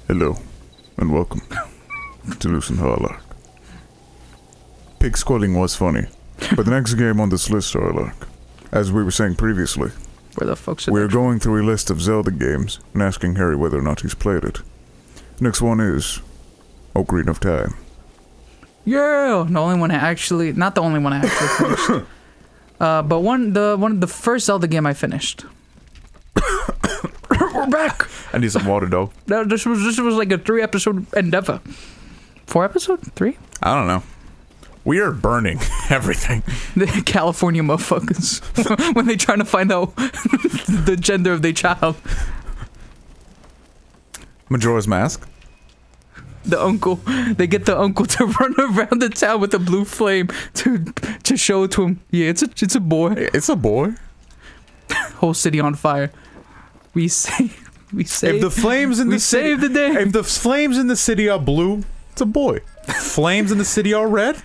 Hello, and welcome to Loos Harlock. Pig squatting was funny, but the next game on this list, Harlock, as we were saying previously, where the fuck's it? we're going through a list of Zelda games and asking Harry whether or not he's played it. Next one is Ocarina of Time. Yeah, the only one I actually, not the only one I actually finished. But one of the first Zelda game I finished. We're back. I need some water, though. No, this was like a 3-episode endeavor. 4 episode? 3? I don't know. We are burning everything. The California motherfuckers when they trying to find out the gender of their child. Majora's Mask. The uncle, they get the uncle to run around the town with a blue flame to show it to him. Yeah, it's a boy. It's a boy. Whole city on fire. We saved. If the flames in the city, saved the day. If the flames in the city are blue, it's a boy. Flames in the city are red.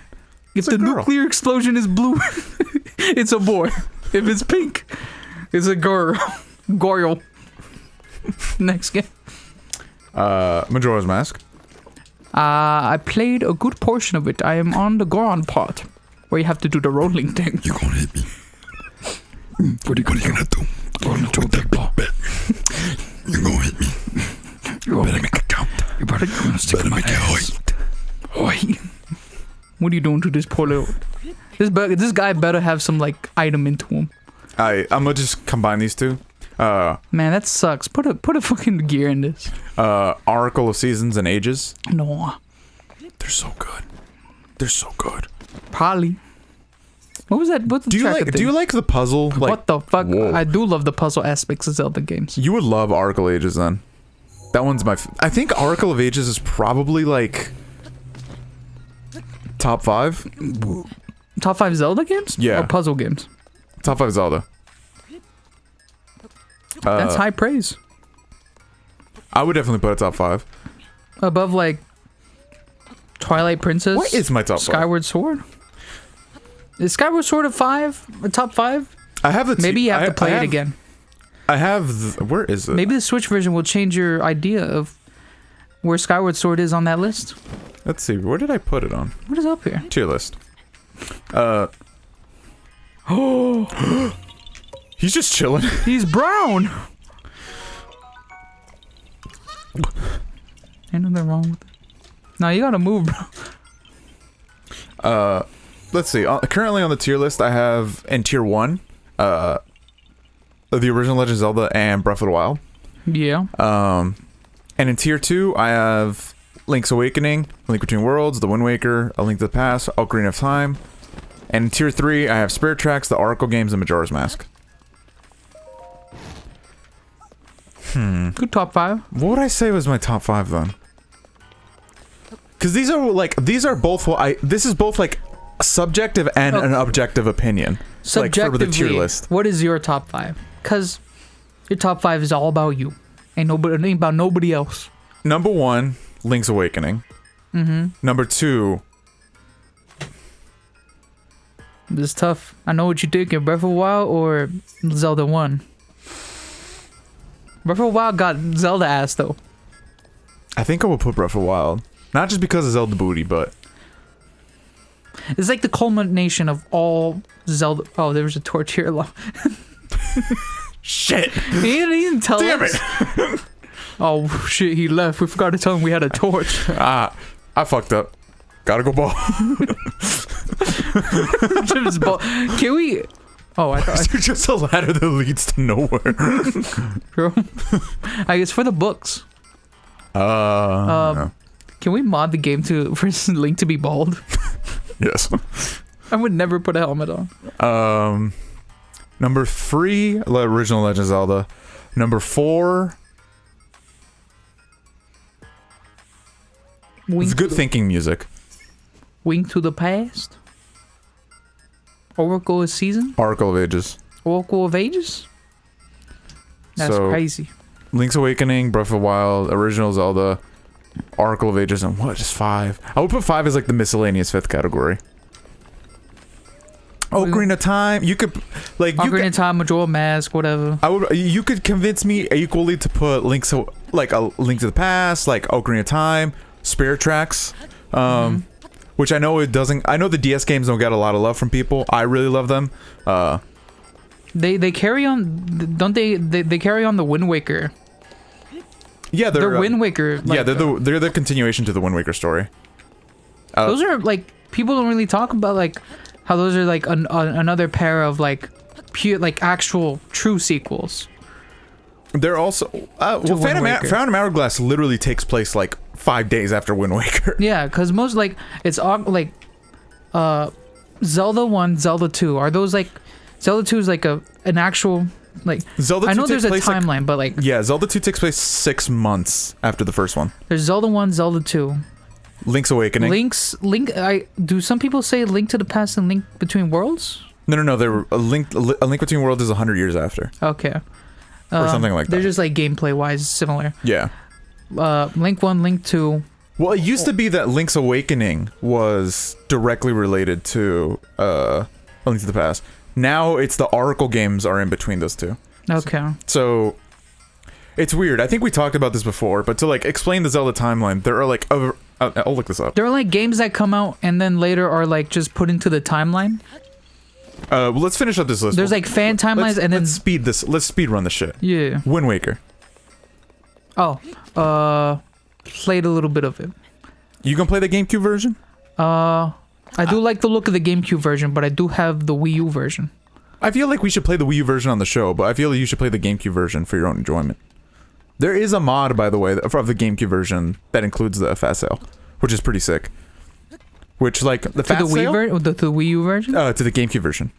If the nuclear explosion is blue, it's a boy. If it's pink, it's a girl. Goyle. Next game. Majora's Mask. I played a good portion of it. I am on the Goron part, where you have to do the rolling thing. You're gonna hit me. What are you gonna do? You're gonna do that big bet. You're gonna hit me. You better make it count. You better stick my ass. Oi. What are you doing to this poor little... This guy better have some, like, item into him. I'm gonna just combine these two. Man, that sucks. Put a fucking gear in this. Oracle of Seasons and Ages. No. They're so good. They're so good. Probably. What was that? What's the Do you like the puzzle? Like, what the fuck? whoa. I do love the puzzle aspects of Zelda games. You would love Oracle Ages then. That one's my... I think Oracle of Ages is probably like... Top 5? Top 5 Zelda games? Yeah. Or puzzle games? Top 5 Zelda. That's high praise. I would definitely put it top 5. Above, like, Twilight Princess? What is my top 5? Skyward Sword? Is Skyward Sword a top 5? I have the... Maybe you have to play it again. I have... Where is it? Maybe the Switch version will change your idea of where Skyward Sword is on that list. Let's see. Where did I put it on? What is up here? Tier list. Oh... He's just chilling. He's brown! Ain't nothing wrong with it. No, you gotta move, bro. Let's see. Currently on the tier list, I have in tier 1, the original Legend of Zelda and Breath of the Wild. Yeah. And in tier 2, I have Link's Awakening, Link Between Worlds, The Wind Waker, A Link to the Past, Ocarina of Time. And in tier 3, I have Spirit Tracks, the Oracle games, and Majora's Mask. Good top 5. What would I say was my top 5 then? Because these are both this is both like a subjective and an objective opinion. Subjectively, like for the tier list. What is your top 5? Because your top 5 is all about you. Ain't about nobody else. Number 1, Link's Awakening. Number 2. This is tough. I know what you're thinking. Breath of the Wild or Zelda 1? Breath of the Wild got Zelda ass though. I think I would put Breath of the Wild. Not just because of Zelda booty, but... It's like the culmination of all Zelda... Oh, there was a torch here. Shit! He didn't tell us. Damn it! Oh, shit, he left. We forgot to tell him we had a torch. I fucked up. Gotta go ball. Can we... Oh, I thought... It's just a ladder that leads to nowhere. I guess for the books. No. Can we mod the game for Link to be bald? Yes. I would never put a helmet on. Number 3, the original Legend of Zelda. Number 4... It's good thinking music. Wink to the Past? Oracle of Season? Oracle of Ages. Oracle of Ages? That's crazy. Link's Awakening, Breath of the Wild, original Zelda, Oracle of Ages, and what is 5? I would put 5 as like the miscellaneous 5th category. Ocarina of Time. You could like Ocarina of Time, Majora Mask, whatever. You could convince me equally to put Link to the Past, like Ocarina of Time, Spirit Tracks, which I know it doesn't. I know the DS games don't get a lot of love from people. I really love them. They carry on, don't they? They carry on the Wind Waker. Yeah, they're Wind Waker. Like, yeah, they're the continuation to the Wind Waker story. Those are like people don't really talk about like how those are like another pair of like pure like actual true sequels. They're also Phantom Hourglass literally takes place like 5 days after Wind Waker. Yeah, because most like it's like Zelda 1, Zelda 2 are those like Zelda 2 is like an actual like Zelda 2 I know there's a timeline, like, but like yeah, Zelda 2 takes place 6 months after the first one. There's Zelda 1, Zelda 2. Link's Awakening. Do some people say Link to the Past and Link Between Worlds? No. They were a Link Between Worlds is 100 years after. Okay. Or something like that. They're just like gameplay wise similar. Yeah. Link 1, Link 2. Well, it used to be that Link's Awakening was directly related to A Link to the Past. Now it's the Oracle games are in between those two. Okay. So it's weird. I think we talked about this before, but to like explain the Zelda timeline, there are like I'll look this up. There are like games that come out and then later are like just put into the timeline. Well, let's finish up this list. There's like fan timelines and then let's speed run the shit. Yeah. Wind Waker. Oh, played a little bit of it. You gonna play the GameCube version? I do like the look of the GameCube version, but I do have the Wii U version. I feel like we should play the Wii U version on the show, but I feel like you should play the GameCube version for your own enjoyment. There is a mod, by the way, of the GameCube version that includes the fast sale, which is pretty sick. Which, like, the fast sale... The Wii U version? To the GameCube version.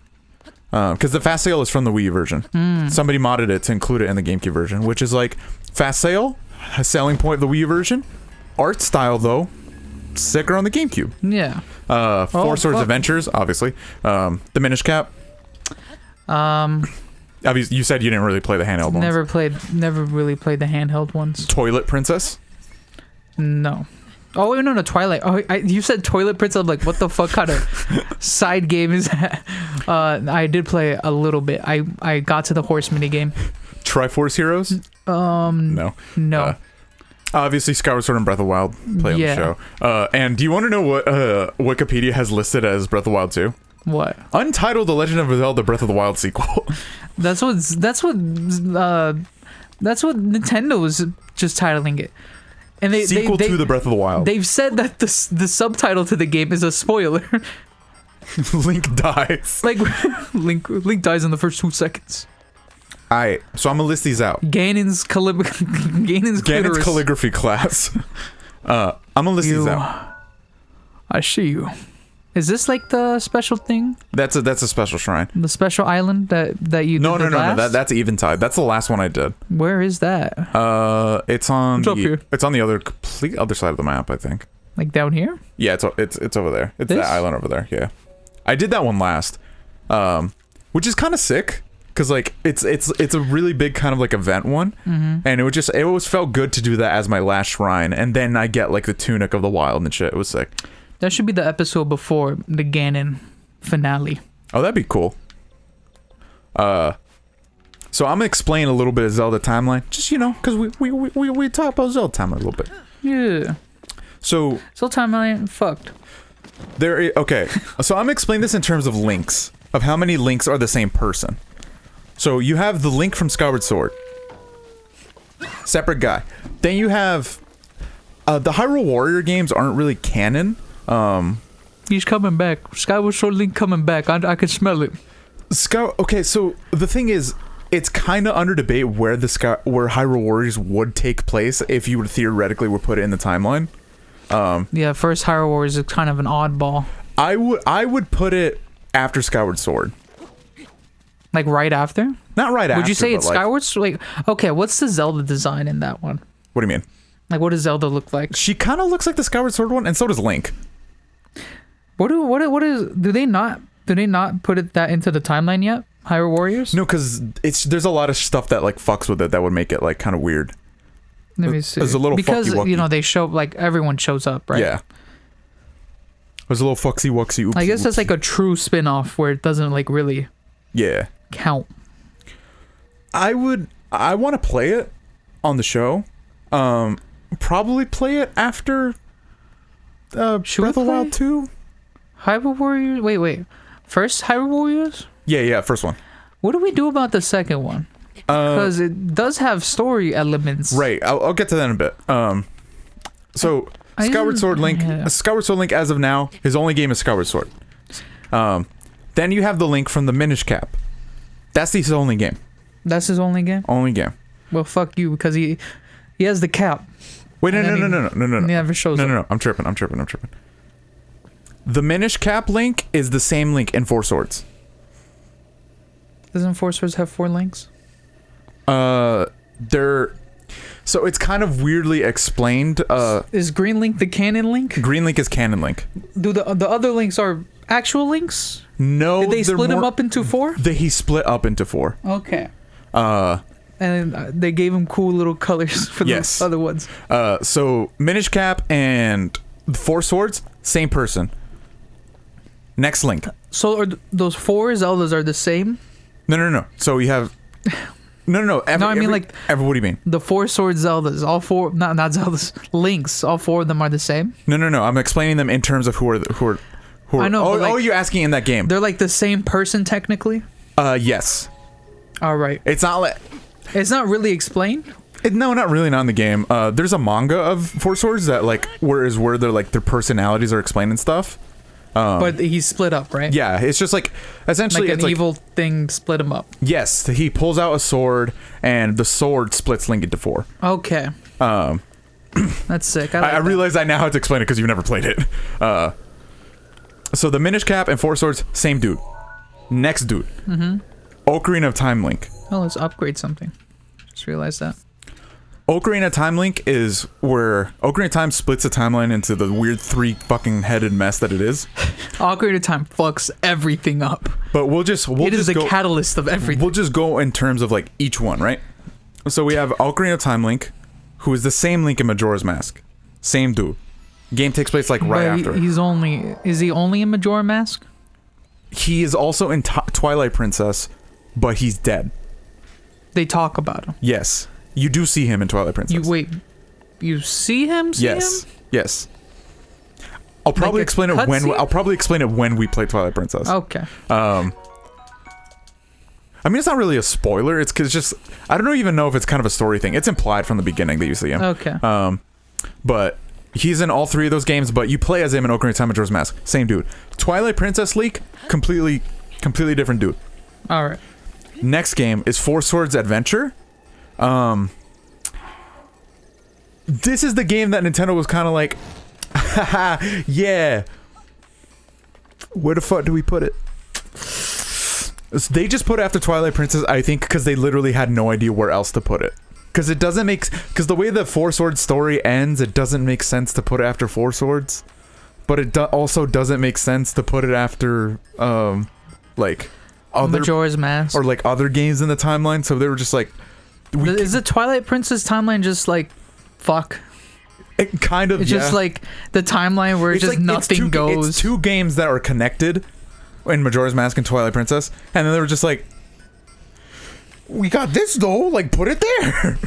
Because the fast sale is from the Wii U version. Somebody modded it to include it in the GameCube version, which is like, fast sale, a selling point of the Wii U version. Art style, though, sicker on the GameCube. Yeah. Four Swords Adventures, obviously. The Minish Cap. Obviously, you said you didn't really play the handheld ones. Never really played the handheld ones. Toilet Princess? No. Oh, no, Twilight. Oh, you said Toilet Princess. I'm like, what the fuck kind of side game is that? I did play a little bit. I got to the horse mini game. Triforce Heroes? No. Obviously, Skyward Sword and Breath of the Wild play on the show. And do you want to know what Wikipedia has listed as Breath of the Wild 2? What? Untitled: The Legend of Zelda Breath of the Wild sequel. That's what Nintendo was just titling it. And sequel to the Breath of the Wild. They've said that the subtitle to the game is a spoiler. Link dies. Like Link dies in the first 2 seconds. Alright, so I'm gonna list these out. Ganon's calligraphy class. I'm gonna list these out. I see you. Is this like the special thing? That's a special shrine. The special island that you No. did That's Eventide. That's the last one I did. Where is that? It's on It's up here. It's on the complete other side of the map, I think. Like down here? Yeah, it's over there. It's this? that island over there. Yeah, I did that one last, which is kind of sick because like it's a really big kind of like event one, and it always felt good to do that as my last shrine, and then I get like the tunic of the wild and shit. It was sick. That should be the episode before the Ganon finale. Oh, that'd be cool. So I'm gonna explain a little bit of Zelda timeline, just because we talk about Zelda timeline a little bit. Yeah. So timeline fucked. Okay. So I'm gonna explain this in terms of links, of how many links are the same person. So you have the Link from Skyward Sword, separate guy. Then you have the Hyrule Warrior games aren't really canon. He's coming back. Skyward Sword Link coming back. I can smell it. Okay, so the thing is, it's kind of under debate where where Hyrule Warriors would take place if you would theoretically put it in the timeline. Yeah, first Hyrule Warriors is kind of an oddball. I would put it after Skyward Sword. Like right after? Not right after. Would you say it's Skyward Sword? Like, okay, what's the Zelda design in that one? What do you mean? Like, what does Zelda look like? She kind of looks like the Skyward Sword one, and so does Link. Do they not put that into the timeline yet? Hyrule Warriors? No, because there's a lot of stuff that like fucks with it that would make it like kind of weird. Let me see. There's a little because fucky-wucky. they show like everyone shows up, right? Yeah. was a little fucksy wucksy. Oopsie, I guess that's whoopsie. like a true spin-off where it doesn't like really Yeah. count. I want to play it on the show. Probably play it after Should we Breath of the Wild play 2. Hyrule Warriors? Wait. First Hyrule Warriors? Yeah, first one. What do we do about the second one? Because it does have story elements. Right, I'll get to that in a bit. So Skyward Sword Link, as of now, his only game is Skyward Sword. Then you have the Link from the Minish Cap. That's his only game. That's his only game? Only game. Well, fuck you, because he has the cap. Wait, no. He never shows up. No. I'm tripping. The Minish Cap Link is the same Link in Four Swords. Doesn't Four Swords have 4 links? They're... So it's kind of weirdly explained. Is Green Link the canon link? Green Link is canon Link. Do the other links are actual links? No, Did they they're split them more- up into 4? He split up into 4. Okay. And they gave him cool little colors for Yes. the other ones. So Minish Cap and Four Swords, same person. Next Link. So are those 4 Zeldas are the same? No. So you have... No. I mean, like... What do you mean? The 4 Sword Zeldas, all 4... Not Zeldas. Links, all 4 of them are the same? No. I'm explaining them in terms of who are I know, but, like, oh, you're asking in that game. They're like the same person, technically? Yes. All right. It's not like... It's not really explained? No, not really, not in the game. There's a manga of Four Swords that, like, where they're, like, their personalities are explained and stuff. But he's split up, right? Yeah, it's just, like, essentially... Like an it's evil thing split him up. Yes, he pulls out a sword, and the sword splits Link into 4. Okay. That's sick. I realize I now have to explain it because you've never played it. So the Minish Cap and Four Swords, same dude. Next dude. Mm-hmm. Ocarina of Time Link. Oh, let's upgrade something. Just realized that. Ocarina of Time Link is where Ocarina of Time splits the timeline into the weird 3 fucking headed mess that it is. Ocarina of Time fucks everything up. But we'll just the catalyst of everything. We'll just go in terms of like each one, right? So we have Ocarina of Time Link, who is the same Link in Majora's Mask. Same dude. Game takes place like right after. Is he only in Majora Mask? He is also in Twilight Princess, but he's dead. They talk about him. Yes. You do see him in Twilight Princess. You see him? Yes. I'll probably explain it when we play Twilight Princess. Okay. I mean, it's not really a spoiler. It's because just I don't even know if it's kind of a story thing. It's implied from the beginning that you see him. Okay. But he's in all 3 of those games. But you play as him in Ocarina of Time Majora's Mask. Same dude. Twilight Princess Link, completely different dude. All right. Next game is Four Swords Adventure. This is the game that Nintendo was kind of like, haha, yeah. Where the fuck do we put it? They just put it after Twilight Princess, I think, because they literally had no idea where else to put it. Because it doesn't make... Because the way the Four Swords story ends, it doesn't make sense to put it after Four Swords. But it also doesn't make sense to put it after, like... other Majora's Mask. or like other games in the timeline, so they were just like is the Twilight Princess timeline just like fuck? It kind of it's just like the timeline where it's just like, nothing goes. It's 2 games that are connected in Majora's Mask and Twilight Princess, and then they were just like, we got this though, like put it there.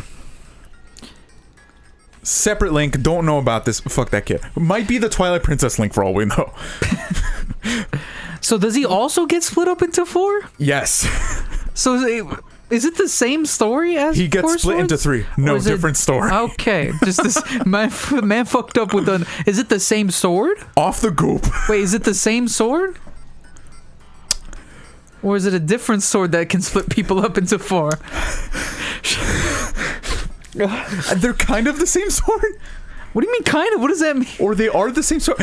Separate Link, don't know about this, fuck that kid. Might be the Twilight Princess Link for all we know. So does he also get split up into 4? Yes. So is it the same story as he gets Four split Swords? into 3? No, different story. Okay, just this man fucked up with is it the same sword? Off the goop. Wait, is it the same sword? Or is it a different sword that can split people up into 4? They're kind of the same sword. What do you mean kind of? What does that mean? Or they are the same sword.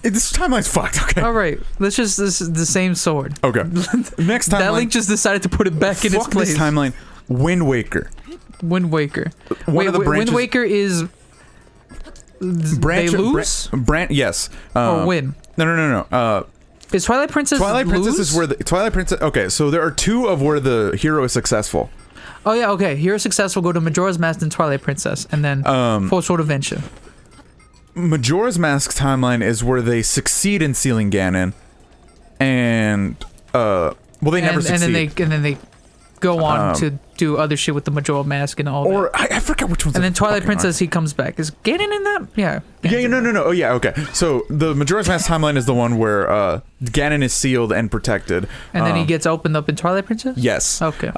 This timeline's fucked, okay? Alright, this is the same sword. Okay. Next timeline. That Link just decided to put it back in its place. This timeline. Wind Waker. Wind Waker. One of the branches. Wind Waker is... Branch, they lose? Yes. Or win? No. Is Twilight Princess Princess is where the... Twilight Princess... Okay, so there are 2 of where the hero is successful. Oh yeah, okay. Hero successful, go to Majora's Mask and Twilight Princess, and then Full Sword Adventure. Majora's Mask timeline is where they succeed in sealing Ganon, and well, they never succeed. And then they go on to do other shit with the Majora Mask and all or that. I forgot which ones. And then Twilight Princess, he comes back. Is Ganon in that? Yeah. Yeah, no. Oh, yeah, okay. So the Majora's Mask timeline is the one where Ganon is sealed and protected. And then he gets opened up in Twilight Princess? Yes. Okay.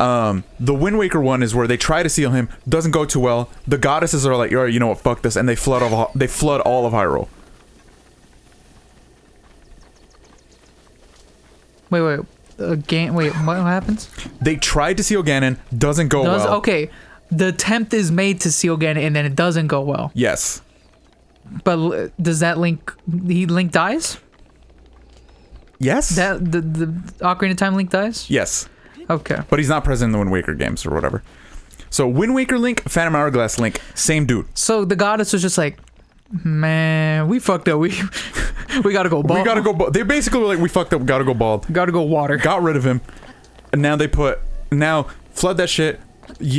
The Wind Waker one is where they try to seal him, doesn't go too well. The goddesses are like, "Yo, you know what, fuck this," and they flood all of Hyrule. Wait. Wait, what happens? They tried to seal Ganon, doesn't go well. Okay. The attempt is made to seal Ganon, and then it doesn't go well. Yes. But does that Link dies? Yes. That the Ocarina of Time Link dies? Yes. Okay. But he's not present in the Wind Waker games or whatever. So Wind Waker Link, Phantom Hourglass Link, same dude. So the goddess was just like, man, we fucked up. We gotta go bald. We gotta go bald. They basically were like, we fucked up, we gotta go bald. Gotta go water. Got rid of him. And now flood that shit.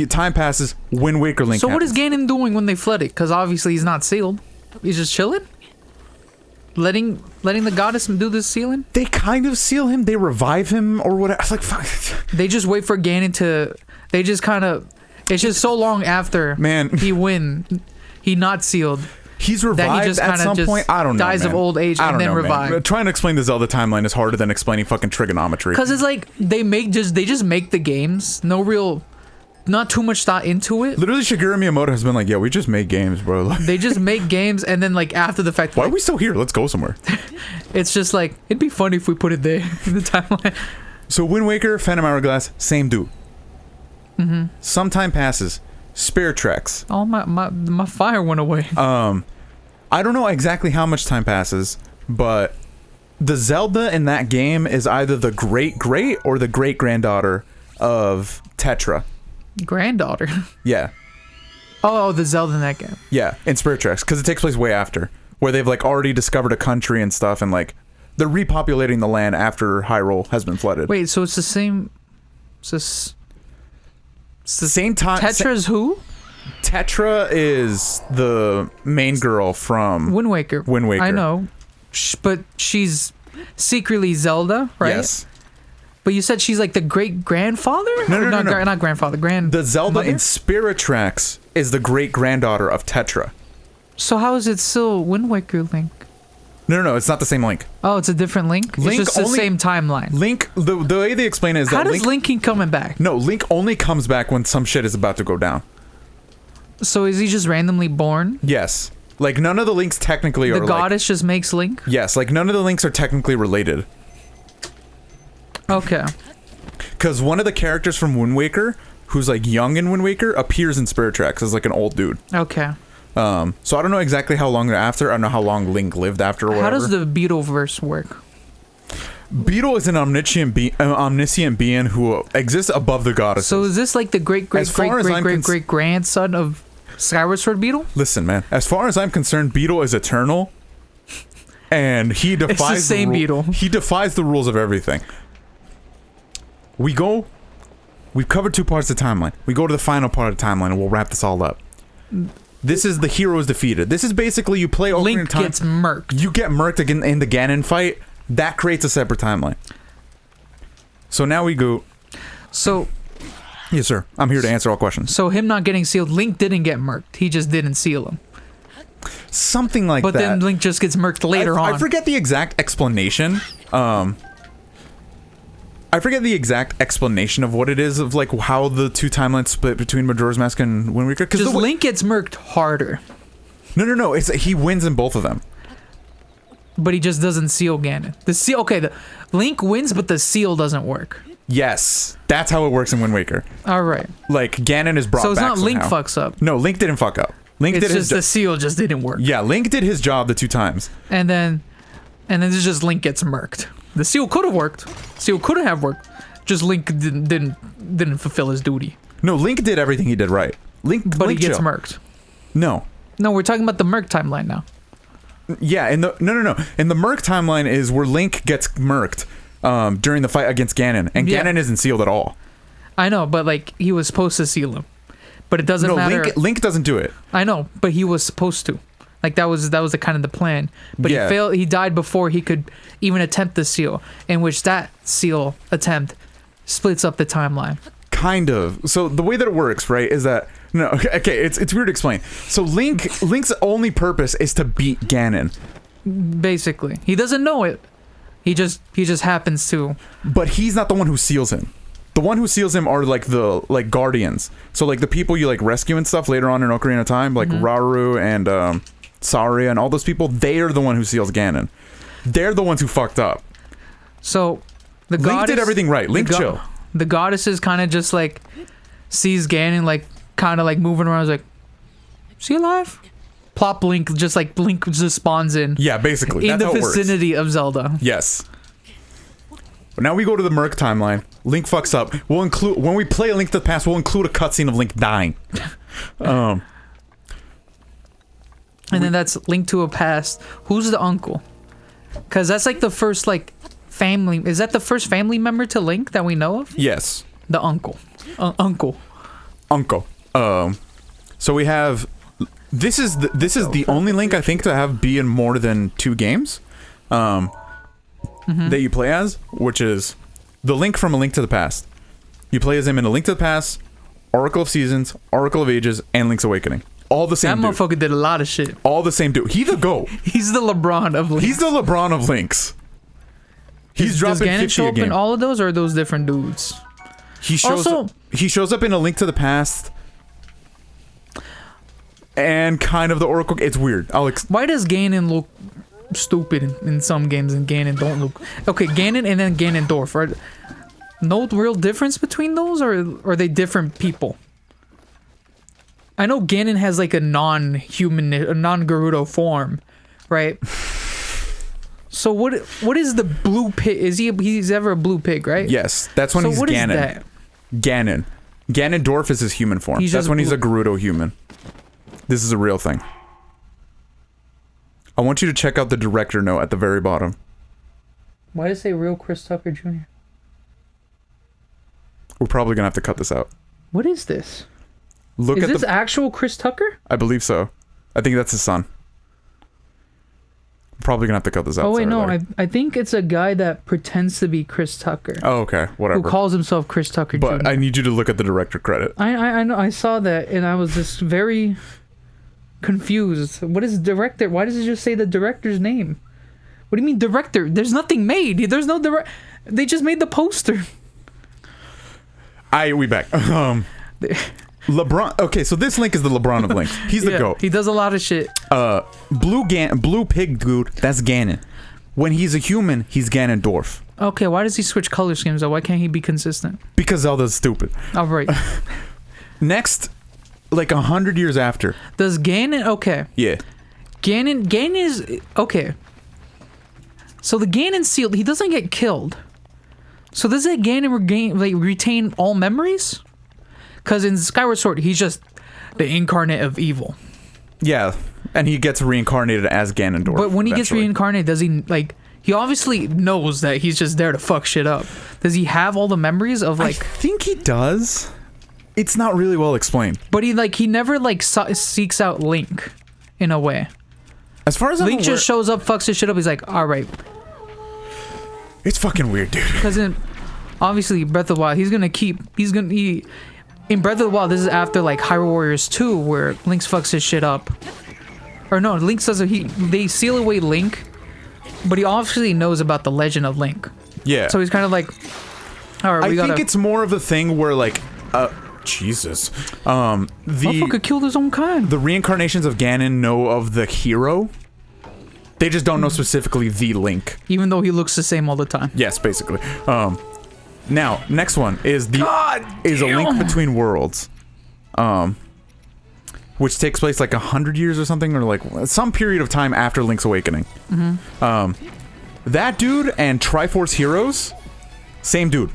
Time passes, Wind Waker Link So what happens. is Ganon doing when they flood it? Because obviously he's not sealed. He's just chilling? Letting the goddess do this sealing? They kind of seal him, they revive him or whatever. I was like, fuck. They just wait for Ganon to... They just kind of... It's just so long after he not sealed. He's revived at some point. I don't know. Dies man. of old age I and don't then know, revived. man. Trying to explain the Zelda timeline is harder than explaining fucking trigonometry. Because it's like they just make the games. Not too much thought into it. Literally, Shigeru Miyamoto has been like, "Yeah, we just make games, bro." Like, They just make games, and then like after the fact, why are we still here? Let's go somewhere. it's just like it'd be funny if we put it there in the timeline. So Wind Waker, Phantom Hourglass, same dude. Mm-hmm. Some time passes. Spirit tracks. Oh my fire went away. I don't know exactly how much time passes, but the Zelda in that game is either the great or the great granddaughter of Tetra. Granddaughter. Yeah. Oh, the Zelda in that game. Yeah, in Spirit Tracks, because it takes place way after, where they've like already discovered a country and stuff, and like they're repopulating the land after Hyrule has been flooded. Wait, so it's the same. It's the Same time. Tetra's who? Tetra is the main girl from Wind Waker. Wind Waker. I know, but she's secretly Zelda, right? Yes. But you said she's like the great grandfather? No. Not grandfather. The Zelda mother? in Spirit Tracks is the great granddaughter of Tetra. So how is it still Wind Waker Link? No, it's not the same Link. Oh, it's a different Link? Link It's just the same timeline. Link, the way they explain it is How that does Link keep coming back? No, Link only comes back when some shit is about to go down. So is he just randomly born? Yes. Like, none of the Links technically are The goddess just makes Link? Yes, like, none of the Links are technically related. Okay. Because one of the characters from Wind Waker, who's, like, young in Wind Waker, appears in Spirit Tracks as, like, an old dude. Okay. So I don't know exactly how long they're after. I don't know how long Link lived after or whatever. How does the Beetleverse work? Beetle is an omniscient being who exists above the goddesses. So is this like the great grandson of Skyward Sword Beetle? Listen, man. As far as I'm concerned, Beetle is eternal, and he defies it's the same Beetle. He defies the rules of everything. We've covered 2 parts of the timeline. We go to the final part of the timeline, and we'll wrap this all up. This is the heroes defeated. This is basically you play Ocarina Link of Time. gets murked. You get murked again in the Ganon fight. That creates a separate timeline. So now we go. So. Yes, sir. I'm here to answer all questions. So him not getting sealed, Link didn't get murked. He just didn't seal him. Something like that. But then Link just gets murked later on. I forget the exact explanation. I forget the exact explanation of what it is of like how the 2 timelines split between Majora's Mask and Wind Waker. Because Link gets murked harder. No. It's he wins in both of them. But he just doesn't seal Ganon. The Link wins, but the seal doesn't work. Yes, that's how it works in Wind Waker. All right. Like Ganon is brought back. So it's not somehow. Link fucks up. No, Link didn't fuck up. Link it's did just the seal just didn't work. Yeah, Link did his job the 2 times. And then it's just Link gets murked. The seal could have worked. Seal couldn't have worked. Just Link didn't fulfill his duty. No, Link did everything he did right. Link he gets chill. murked. No, we're talking about the murk timeline now. Yeah, no. In the Murk timeline is where Link gets murked during the fight against Ganon, and Ganon isn't sealed at all. I know, but like he was supposed to seal him, but it doesn't matter. Link doesn't do it. I know, but he was supposed to. Like that was the kind of the plan. But Yeah. he failed. He died before he could even attempt the seal, in which that seal attempt splits up the timeline. Kind of. So the way that it works, right, is that no, okay, it's weird to explain. So Link's only purpose is to beat Ganon, Basically, he doesn't know it. He just happens to. but he's not the one who seals him. The one who seals him are like the guardians. So like the people you like rescue and stuff later on in Ocarina of Time, like Rauru and Saria and all those people. They are the one who seals Ganon. They're the ones who fucked up. So the Link goddess did everything right. Link the chill. The goddesses kind of just like sees Ganon like kind of like moving around. Is like, is he alive? Plop Link just spawns in. Yeah, basically. In That's the how it works. vicinity of Zelda. Yes. But now we go to the Merc timeline. Link fucks up. We'll include when we play A Link to the Past. We'll include a cutscene of Link dying. And then that's Link to a Past. Who's the uncle? Because that's like the first like family. Is that the first family member to Link that we know of? Yes, The uncle. Uncle. Uncle. So we have. This is the only Link I think to have be in more than 2 games. That you play as, which is the Link from A Link to the Past. You play as him in A Link to the Past, Oracle of Seasons, Oracle of Ages, and Link's Awakening. All the That same dude. motherfucker did a lot of shit. All the same dude. He's the GOAT. He's the LeBron of Link. He's the LeBron of Links. He's Does dropping Ganon 50 show a up game. in all of those, or are those different dudes? He shows up in A Link to the Past and kind of the Oracle. It's weird. Why does Ganon look stupid in some games and Ganon don't look... Okay, Ganon and then Ganondorf. Right? No real difference between those, or are they different people? I know Ganon has like a non-human, a non-Gerudo form, right? So what is the blue pig? He's ever a blue pig, right? Yes, that's when So he's what is Ganon. that? Ganon. Ganondorf is his human form. He's That's just when he's a blue. Gerudo human. This is a real thing. I want you to check out the director note at the very bottom. Why does it say real Chris Tucker Jr.? We're probably gonna have to cut this out. What is this? Look Is at this the. actual Chris Tucker? I believe so. I think that's his son. We're probably gonna have to cut this out. Oh wait, Sorry, no, Larry. I think it's a guy that pretends to be Chris Tucker, Oh, okay, who whatever. calls himself Chris Tucker But Jr. I need you to look at the director credit. I know, I saw that and I was just very confused. What is director? Why does it just say the director's name? What do you mean director? There's nothing made. There's no direct. They just made the poster. We back. LeBron. Okay, so this Link is the LeBron of Links. He's the Yeah, GOAT. he does a lot of shit. Blue pig dude. That's Ganon. When he's a human, he's Ganondorf. Okay, why does he switch color schemes though? Why can't he be consistent? Because Zelda's stupid. All right. Next, like 100 years after. Does Ganon? Okay. Yeah. Ganon is okay. So the Ganon seal, he doesn't get killed. So does that Ganon retain all memories? Because in Skyward Sword, he's just the incarnate of evil. Yeah, and he gets reincarnated as Ganondorf. But when he gets eventually. reincarnated, does he like? He obviously knows that he's just there to fuck shit up. Does he have all the memories of I like? think he does. It's not really well explained. But he never like seeks out Link, in a way. As far as I'm Link aware, just shows up, fucks his shit up. He's like, all right. it's fucking weird, dude. Because obviously Breath of the Wild, in Breath of the Wild, this is after like Hyrule Warriors 2, where Link fucks his shit up. Or no, Link says they seal away Link, but he obviously knows about the legend of Link. Yeah. So he's kind of like, all right, I think it's more of a thing where like, Jesus, motherfucker killed his own kind. the reincarnations of Ganon know of the hero. They just don't know specifically the Link. Even though he looks the same all the time. Yes, basically. Now, next one is A Link Between Worlds, which takes place like 100 years or something, or like some period of time after Link's Awakening. That dude and Triforce Heroes, same dude.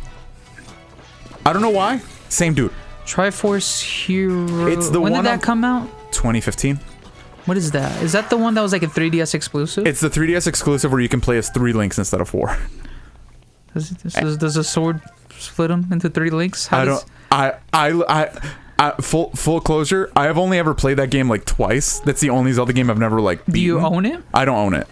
I don't know why. Same dude. Triforce Hero. It's the when one did that on- come out? 2015. What is that? Is that the one that was like a 3DS exclusive? It's the 3DS exclusive where you can play as 3 Links instead of 4. Does a sword split them into 3 links? I full closure. I have only ever played that game like twice. That's the only Zelda game I've never like beaten. Do you own it? I don't own it.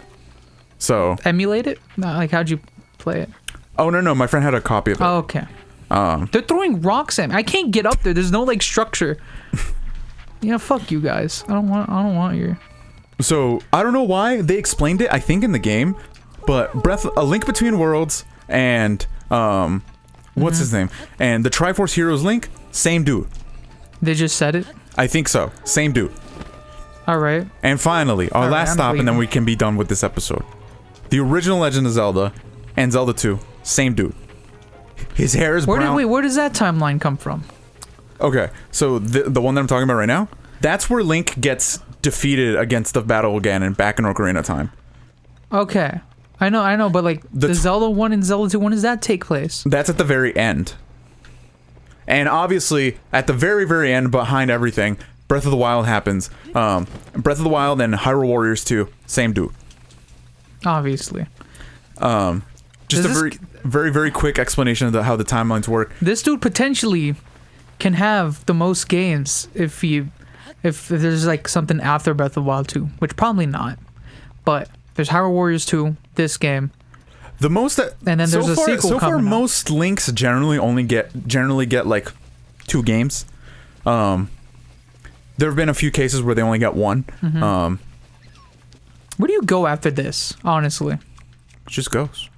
So Emulate it? No, like how'd you play it? oh no, my friend had a copy of it. Oh, okay. They're throwing rocks at me. I can't get up there. There's no like structure. Yeah, fuck you guys. I don't want your. So I don't know why they explained it. I think in the game, but A Link Between Worlds and what's his name, and the Triforce Heroes Link, same dude. They just said it. I think so. Same dude. All right. And finally, our last stop, and then we can be done with this episode. The original Legend of Zelda and Zelda 2, same dude. His hair is brown. Where does that timeline come from? Okay, so the one that I'm talking about right now, that's where Link gets defeated against the Battle of Ganon back in Ocarina of Time. Okay. I know, but like the Zelda 1 and Zelda 2, when does that take place? That's at the very end. And obviously, at the very, very end, behind everything, Breath of the Wild happens. Breath of the Wild and Hyrule Warriors 2, same dude. Obviously. Just a very, very quick explanation of how the timelines work. This dude potentially can have the most games if there's like something after Breath of the Wild 2, which probably not. But there's Hyrule Warriors 2, this game. The most that, and then there's a sequel so far, coming out. most Links generally get like 2 games. There have been a few cases where they only get 1. Where do you go after this? Honestly, it just goes.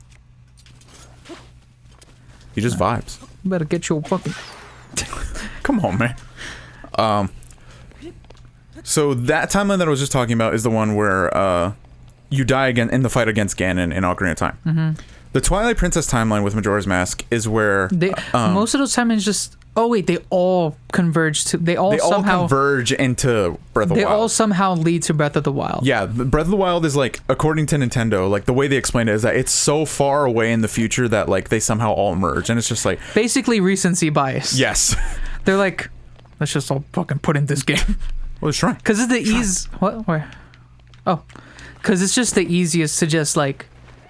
He just vibes. You better get your fucking. Come on, man. So that timeline that I was just talking about is the one where you die again in the fight against Ganon in Ocarina of Time. The Twilight Princess timeline with Majora's Mask is where most of those timelines just. Oh wait, they all converge to. They all converge into Breath of the Wild. They all somehow lead to Breath of the Wild. Yeah, Breath of the Wild is like, according to Nintendo, like the way they explain it is that it's so far away in the future that like they somehow all merge, and it's just like basically recency bias. Yes. They're like, let's just all fucking put in this game. Well, it's right. Because it's the ease. What? Where? Oh, because it's just the easiest to just like,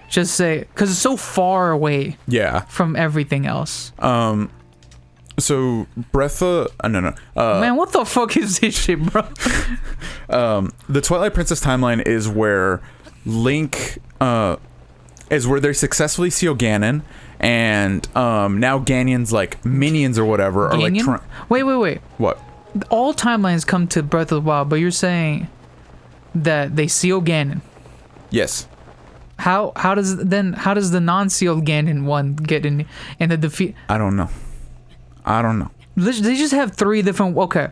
just say because it's so far away. Yeah. From everything else. So Breath of man, what the fuck is this shit, bro? The Twilight Princess timeline is where Link is where they successfully seal Ganon, and now Ganon's like minions or whatever are Ganon? like Wait. What? All timelines come to Breath of the Wild, but you're saying that they seal Ganon. Yes. How does the non-sealed Ganon one get in the defeat? I don't know. They just have 3 different. Okay,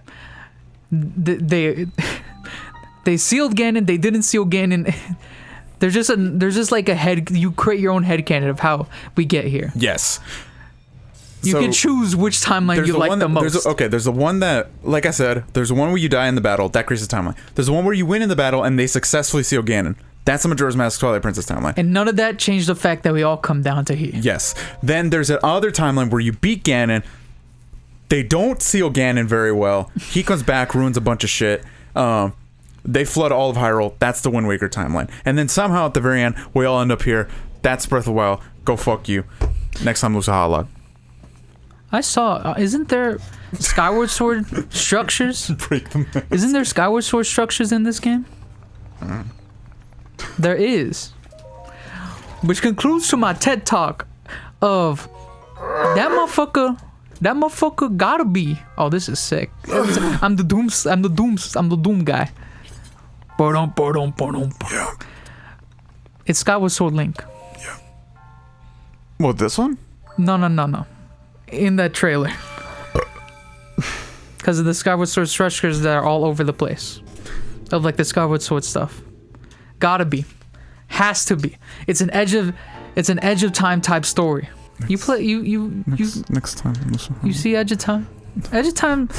they sealed Ganon. They didn't seal Ganon. There's just like a head. You create your own headcanon of how we get here. Yes. You can choose which timeline you like the most. There's the one that, like I said, there's the one where you die in the battle. That creates a timeline. There's the one where you win in the battle and they successfully seal Ganon. That's the Majora's Mask Twilight Princess timeline. And none of that changed the fact that we all come down to here. Yes. Then there's that other timeline where you beat Ganon. They don't seal Ganon very well. He comes back, ruins a bunch of shit. They flood all of Hyrule. That's the Wind Waker timeline. And then somehow at the very end, we all end up here. That's Breath of the Wild. Go fuck you. Next time, Loos Harlock. I saw. Isn't there Skyward Sword structures? Break them. Isn't there Skyward Sword structures in this game? There is. Which concludes to my TED Talk of that motherfucker. That motherfucker gotta be. Oh, this is sick. I'm the Doom guy. Yeah. It's Skyward Sword Link. Yeah. What, this one? No. In that trailer. Because of the Skyward Sword structures that are all over the place. Of like the Skyward Sword stuff. Gotta be. Has to be. It's an edge of time type story. You play next time. You see Edge of Time? Edge of Time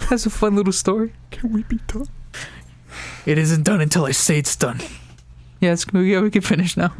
has a fun little story. Can we be done? It isn't done until I say it's done. Yeah, we can finish now.